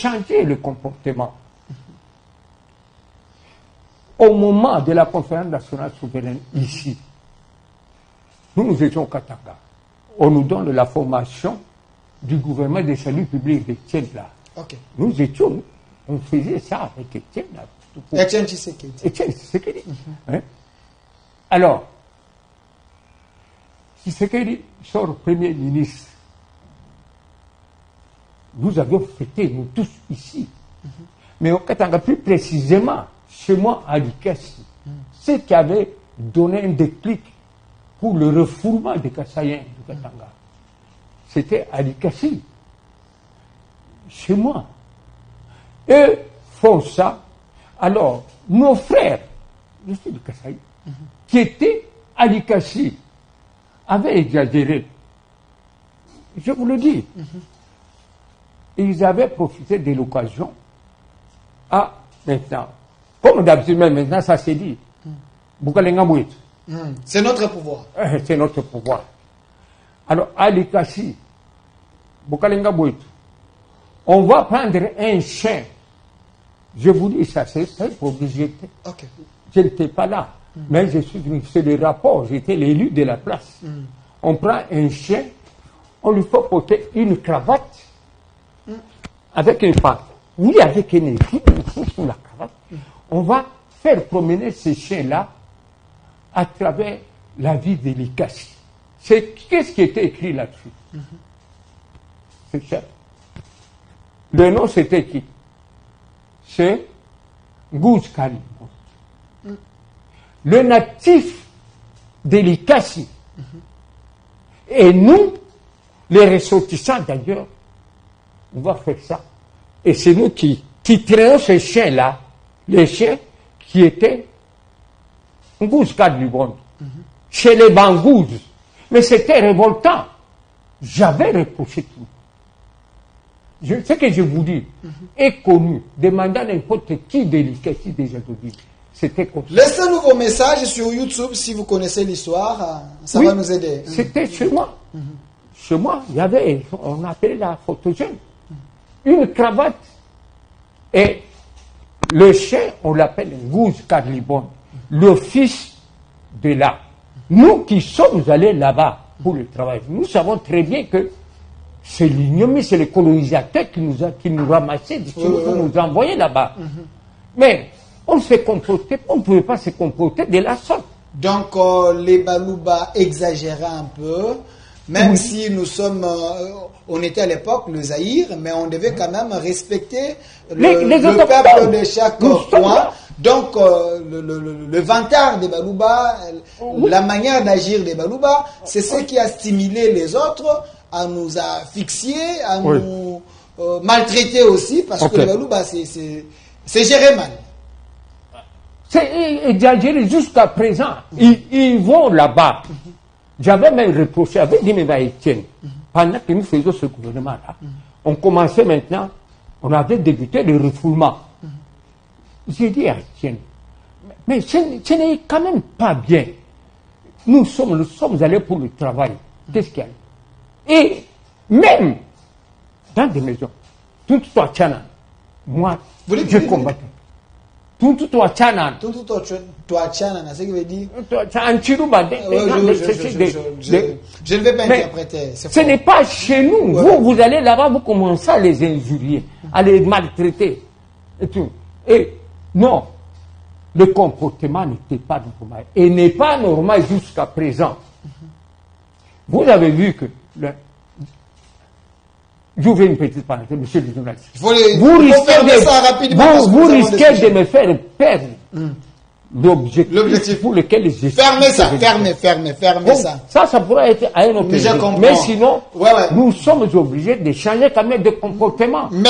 changer le comportement. Au moment de la conférence nationale souveraine ici, nous étions au Katanga. On nous donne la formation du gouvernement de salut public d'Étienne là. Okay. Nous étions, on faisait ça avec Étienne là. Étienne Tshisekedi. Étienne Tshisekedi. Hein? Alors, Tshisekedi sort Premier ministre. Nous avions fêté, nous tous ici. Mais au Katanga, plus précisément, chez moi à Likasi, ce qui avait donné un déclic pour le refoulement des Kassaïens du Katanga, c'était à Likasi, chez moi. Eux font ça. Alors, nos frères, je suis du Kassaï, qui étaient à Likasi, avaient exagéré. Je vous le dis. Ils avaient profité de l'occasion. Ah, maintenant, comme d'habitude, même maintenant, ça s'est dit. C'est notre pouvoir. C'est notre pouvoir. Alors, à Likasi, on va prendre un chien. Je vous dis ça, c'est pour que j'étais. Okay. Je n'étais pas là. Mais je suis venu, c'est le rapport, j'étais l'élu de la place. On prend un chien, on lui fait porter une cravate avec une patte. Oui, avec une équipe, sous la cravate. On va faire promener ce chien-là à travers la ville de Likasi. Qu'est-ce qui était écrit là-dessus? C'est cher. Le nom, c'était qui? C'est Ngouz Kali. Le natif de Likasi. Et nous, les ressortissants d'ailleurs, on va faire ça. Et c'est nous qui créons ce chien-là, les chiens qui étaient Ngouz Kali chez les Bangouz. Mais c'était révoltant. J'avais reproché tout. Ce que je vous dis est connu. Demandez à n'importe qui de Likasi déjà de dire. C'était comme ça. Laissez-nous vos messages sur YouTube si vous connaissez l'histoire. Ça va nous aider. C'était chez moi. Chez moi, il y avait, on appelait la photogène, une cravate. Et le chien, on l'appelle Ngouz Karlibon, le fils de là. Nous qui sommes allés là-bas pour le travail, nous savons très bien que c'est l'ignominie, c'est les colonisateurs qui nous ramassaient, qui nous envoyaient là-bas. Mais on s'est comporté, on ne pouvait pas se comporter de la sorte. Donc les Balouba exagéraient un peu, même si nous sommes, on était à l'époque le Zaïre, mais on devait quand même respecter le peuple de chaque coin. Donc le vantard des Balouba, la manière d'agir des Balouba, c'est ce qui a stimulé les autres à nous asphyxier, à nous maltraiter aussi, parce que les Balouba, c'est géré mal. C'est exagéré jusqu'à présent. Ils vont là-bas. J'avais même reproché, j'avais dit, mais Étienne, pendant que nous faisions ce gouvernement-là, on commençait maintenant, on avait débuté le refoulement. J'ai dit à Étienne, mais ce n'est quand même pas bien. Nous sommes allés pour le travail. Qu'est-ce qu'il y a? Et même dans des maisons, tout toi, Tchana, moi, je combattais. Tout toi Tchana. Tout toi Tchana, c'est ce qui veut dire. Je ne vais pas interpréter. Ce n'est pas chez nous. Vous allez là-bas, vous commencez à les injurier, à les maltraiter. Et tout. Et non, le comportement n'était pas normal. Et n'est pas normal jusqu'à présent. Vous avez vu que j'ouvre une petite parenthèse, monsieur le journaliste. Vous risquez de me faire perdre l'objectif pour lequel je suis. Fermez ça. Ça pourrait être à un autre niveau. Mais sinon, nous sommes obligés de changer quand même de comportement. Merci.